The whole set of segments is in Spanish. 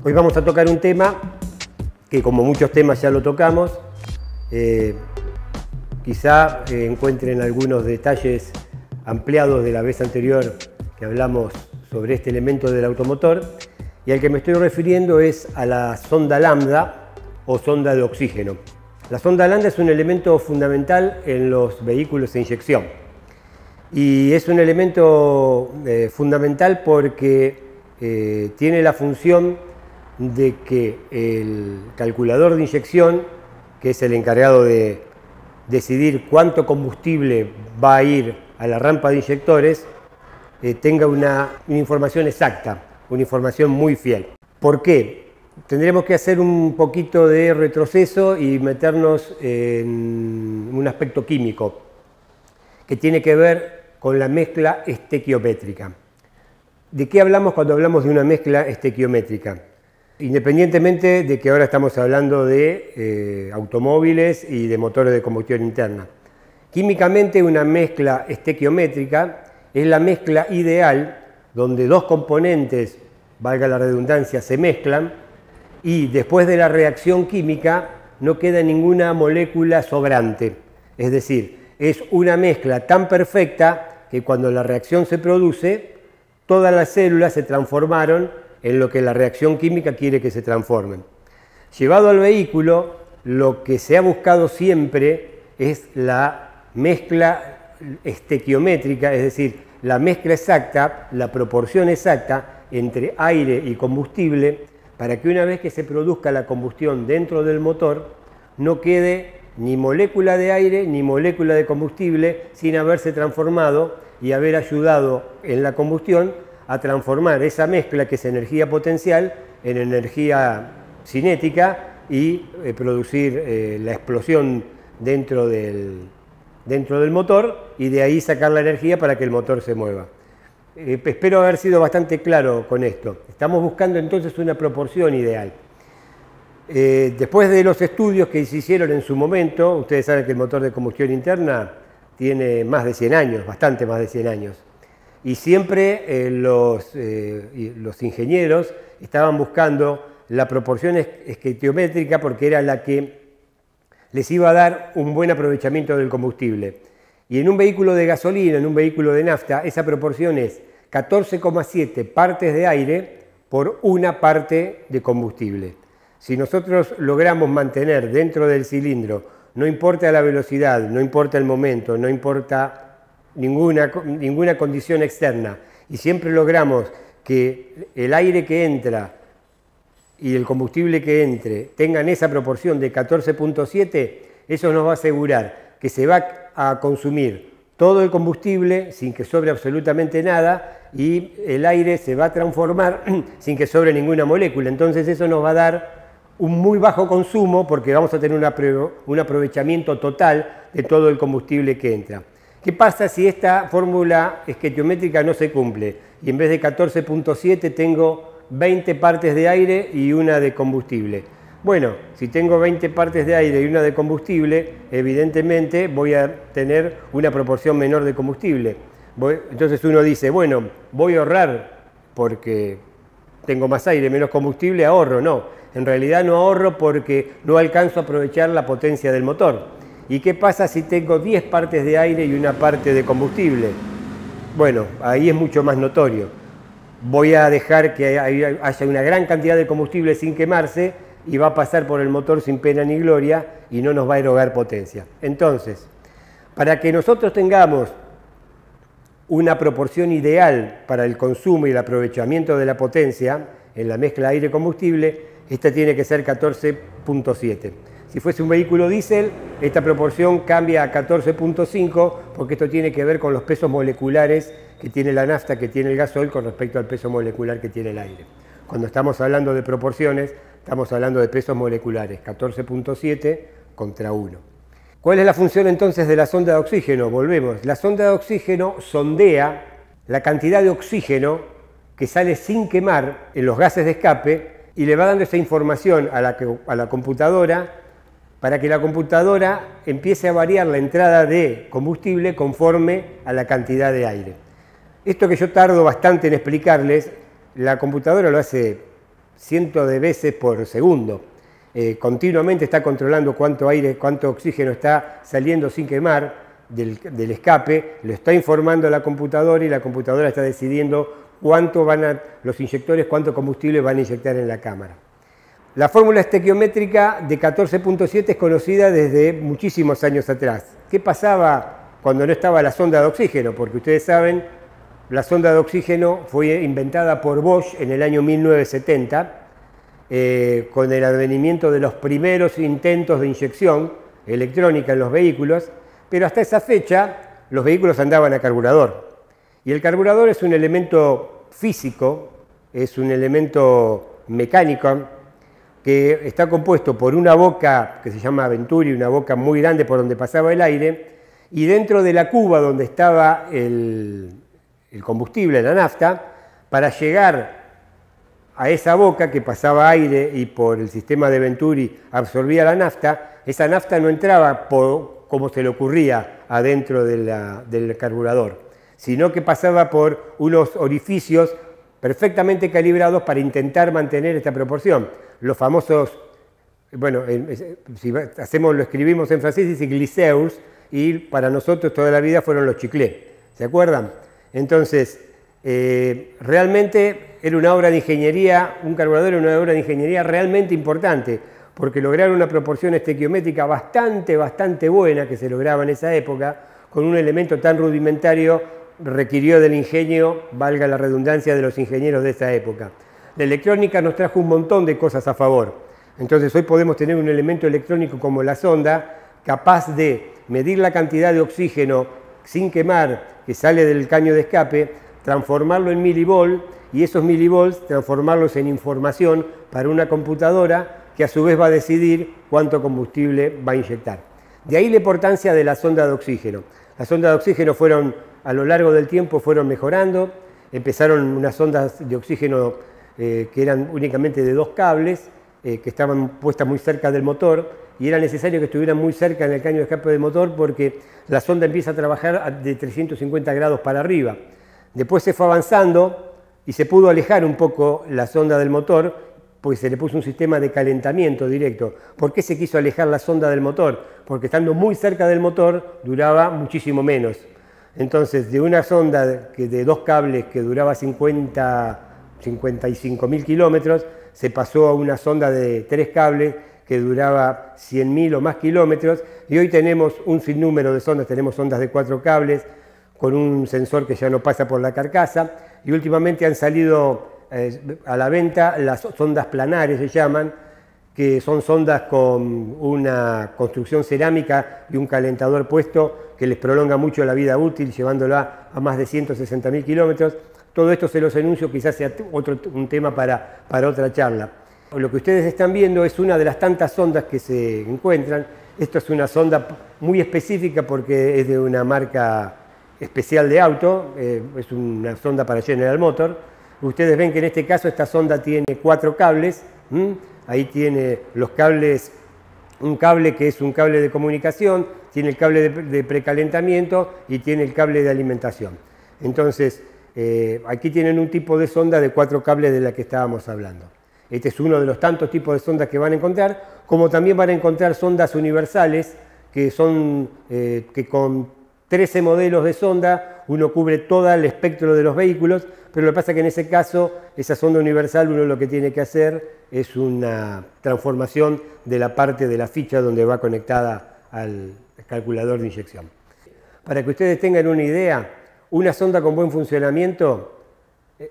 Hoy vamos a tocar un tema que, como muchos temas ya lo tocamos, quizá encuentren algunos detalles ampliados de la vez anterior que hablamos sobre este elemento del automotor, y al que me estoy refiriendo es a la sonda lambda o sonda de oxígeno. La sonda lambda es un elemento fundamental en los vehículos de inyección y es un elemento fundamental porque tiene la función de que el calculador de inyección, que es el encargado de decidir cuánto combustible va a ir a la rampa de inyectores, tenga una información exacta, una información muy fiel. ¿Por qué? Tendremos que hacer un poquito de retroceso y meternos en un aspecto químico que tiene que ver con la mezcla estequiométrica. ¿De qué hablamos cuando hablamos de una mezcla estequiométrica? Independientemente de que ahora estamos hablando de automóviles y de motores de combustión interna. Químicamente, una mezcla estequiométrica es la mezcla ideal donde dos componentes, valga la redundancia, se mezclan y después de la reacción química no queda ninguna molécula sobrante. Es decir, es una mezcla tan perfecta que cuando la reacción se produce, todas las células se transformaron en lo que la reacción química quiere que se transformen. Llevado al vehículo, lo que se ha buscado siempre es la mezcla estequiométrica, es decir, la mezcla exacta, la proporción exacta entre aire y combustible, para que una vez que se produzca la combustión dentro del motor, no quede ni molécula de aire ni molécula de combustible sin haberse transformado y haber ayudado en la combustión a transformar esa mezcla, que es energía potencial, en energía cinética y producir la explosión dentro del motor y de ahí sacar la energía para que el motor se mueva. Espero haber sido bastante claro con esto. Estamos buscando entonces una proporción ideal. Después de los estudios que se hicieron en su momento, ustedes saben que el motor de combustión interna tiene más de 100 años, bastante más de 100 años. Y siempre los ingenieros estaban buscando la proporción estequiométrica porque era la que les iba a dar un buen aprovechamiento del combustible. Y en un vehículo de gasolina, en un vehículo de nafta, esa proporción es 14,7 partes de aire por una parte de combustible. Si nosotros logramos mantener dentro del cilindro, no importa la velocidad, no importa el momento, no importa ninguna condición externa, y siempre logramos que el aire que entra y el combustible que entre tengan esa proporción de 14,7, eso nos va a asegurar que se va a consumir todo el combustible sin que sobre absolutamente nada y el aire se va a transformar sin que sobre ninguna molécula. Entonces eso nos va a dar un muy bajo consumo porque vamos a tener un aprovechamiento total de todo el combustible que entra. ¿Qué pasa si esta fórmula estequiométrica no se cumple? Y en vez de 14,7 tengo 20 partes de aire y una de combustible. Bueno, si tengo 20 partes de aire y una de combustible, evidentemente voy a tener una proporción menor de combustible. Entonces uno dice, bueno, voy a ahorrar porque tengo más aire, menos combustible, ahorro. No, en realidad no ahorro porque no alcanzo a aprovechar la potencia del motor. ¿Y qué pasa si tengo 10 partes de aire y una parte de combustible? Bueno, ahí es mucho más notorio. Voy a dejar que haya una gran cantidad de combustible sin quemarse y va a pasar por el motor sin pena ni gloria y no nos va a erogar potencia. Entonces, para que nosotros tengamos una proporción ideal para el consumo y el aprovechamiento de la potencia en la mezcla aire-combustible, esta tiene que ser 14,7. Si fuese un vehículo diésel, esta proporción cambia a 14,5 porque esto tiene que ver con los pesos moleculares que tiene la nafta, que tiene el gasoil con respecto al peso molecular que tiene el aire. Cuando estamos hablando de proporciones, estamos hablando de pesos moleculares, 14,7 contra 1. ¿Cuál es la función entonces de la sonda de oxígeno? Volvemos. La sonda de oxígeno sondea la cantidad de oxígeno que sale sin quemar en los gases de escape y le va dando esa información a la computadora para que la computadora empiece a variar la entrada de combustible conforme a la cantidad de aire. Esto que yo tardo bastante en explicarles, la computadora lo hace cientos de veces por segundo. Continuamente está controlando cuánto aire, cuánto oxígeno está saliendo sin quemar del escape, lo está informando a la computadora y la computadora está decidiendo cuánto los inyectores, cuánto combustible van a inyectar en la cámara. La fórmula estequiométrica de 14.7 es conocida desde muchísimos años atrás. ¿Qué pasaba cuando no estaba la sonda de oxígeno? Porque ustedes saben, la sonda de oxígeno fue inventada por Bosch en el año 1970, con el advenimiento de los primeros intentos de inyección electrónica en los vehículos, pero hasta esa fecha los vehículos andaban a carburador. Y el carburador es un elemento físico, es un elemento mecánico, que está compuesto por una boca que se llama Venturi, una boca muy grande por donde pasaba el aire, y dentro de la cuba donde estaba el combustible, la nafta, para llegar a esa boca que pasaba aire y por el sistema de Venturi absorbía la nafta, esa nafta no entraba como se le ocurría adentro del carburador, sino que pasaba por unos orificios perfectamente calibrados para intentar mantener esta proporción. Los famosos, bueno, si lo escribimos en francés, dice glisseurs, y para nosotros toda la vida fueron los chiclés, ¿se acuerdan? Entonces, realmente era una obra de ingeniería, un carburador era una obra de ingeniería realmente importante, porque lograron una proporción estequiométrica bastante buena que se lograba en esa época, con un elemento tan rudimentario, requirió del ingenio, valga la redundancia, de los ingenieros de esa época. La electrónica nos trajo un montón de cosas a favor. Entonces hoy podemos tener un elemento electrónico como la sonda, capaz de medir la cantidad de oxígeno sin quemar que sale del caño de escape, transformarlo en milivolts y esos milivolts transformarlos en información para una computadora que a su vez va a decidir cuánto combustible va a inyectar. De ahí la importancia de la sonda de oxígeno. Las sondas de oxígeno a lo largo del tiempo fueron mejorando, empezaron unas sondas de oxígeno que eran únicamente de 2 cables, que estaban puestas muy cerca del motor, y era necesario que estuvieran muy cerca en el caño de escape del motor porque la sonda empieza a trabajar de 350 grados para arriba. Después se fue avanzando y se pudo alejar un poco la sonda del motor, porque se le puso un sistema de calentamiento directo. ¿Por qué se quiso alejar la sonda del motor? Porque estando muy cerca del motor duraba muchísimo menos. Entonces, de una sonda de 2 cables que duraba 55.000 kilómetros, se pasó a una sonda de 3 cables que duraba 100.000 o más kilómetros, y hoy tenemos un sinnúmero de sondas, tenemos sondas de 4 cables, con un sensor que ya no pasa por la carcasa, y últimamente han salido a la venta las sondas planares, se llaman, que son sondas con una construcción cerámica y un calentador puesto que les prolonga mucho la vida útil, llevándola a más de 160.000 kilómetros. Todo esto se los anuncio, quizás sea un tema para otra charla. Lo que ustedes están viendo es una de las tantas sondas que se encuentran. Esto es una sonda muy específica porque es de una marca especial de auto, es una sonda para General Motors. Ustedes ven que en este caso esta sonda tiene 4 cables, ahí tiene los cables, un cable que es un cable de comunicación, tiene el cable de precalentamiento y tiene el cable de alimentación. Entonces, aquí tienen un tipo de sonda de 4 cables de la que estábamos hablando. Este es uno de los tantos tipos de sondas que van a encontrar, como también van a encontrar sondas universales, que son que con 13 modelos de sonda uno cubre todo el espectro de los vehículos, pero lo que pasa es que en ese caso, esa sonda universal, uno lo que tiene que hacer es una transformación de la parte de la ficha donde va conectada al calculador de inyección. Para que ustedes tengan una idea, una sonda con buen funcionamiento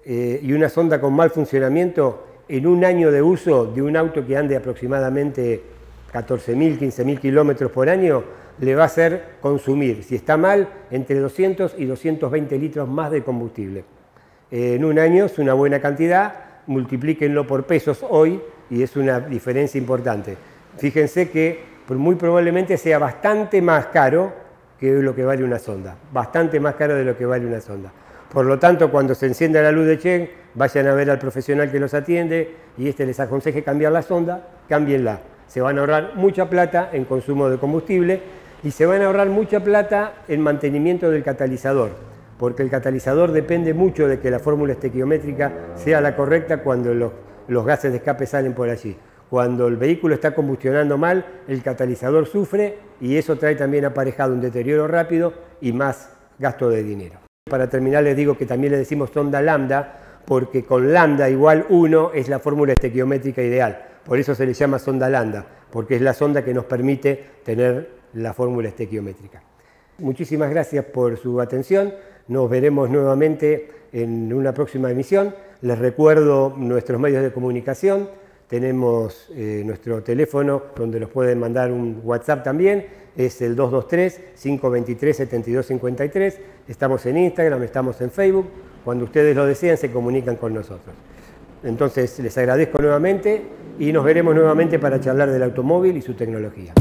y una sonda con mal funcionamiento, en un año de uso de un auto que ande aproximadamente 14.000, 15.000 kilómetros por año, le va a hacer consumir, si está mal, entre 200 y 220 litros más de combustible. En un año es una buena cantidad, multiplíquenlo por pesos hoy y es una diferencia importante. Fíjense que muy probablemente sea bastante más caro que lo que vale una sonda, bastante más caro de lo que vale una sonda. Por lo tanto, cuando se encienda la luz de check, vayan a ver al profesional que los atiende y les aconseje cambiar la sonda, cámbienla. Se van a ahorrar mucha plata en consumo de combustible y se van a ahorrar mucha plata en mantenimiento del catalizador, porque el catalizador depende mucho de que la fórmula estequiométrica sea la correcta cuando los gases de escape salen por allí. Cuando el vehículo está combustionando mal, el catalizador sufre y eso trae también aparejado un deterioro rápido y más gasto de dinero. Para terminar les digo que también le decimos sonda lambda porque con lambda igual 1 es la fórmula estequiométrica ideal. Por eso se le llama sonda lambda, porque es la sonda que nos permite tener la fórmula estequiométrica. Muchísimas gracias por su atención. Nos veremos nuevamente en una próxima emisión. Les recuerdo nuestros medios de comunicación. Tenemos nuestro teléfono donde nos pueden mandar un WhatsApp también. Es el 223-523-7253. Estamos en Instagram, estamos en Facebook. Cuando ustedes lo deseen se comunican con nosotros. Entonces les agradezco nuevamente y nos veremos nuevamente para charlar del automóvil y su tecnología.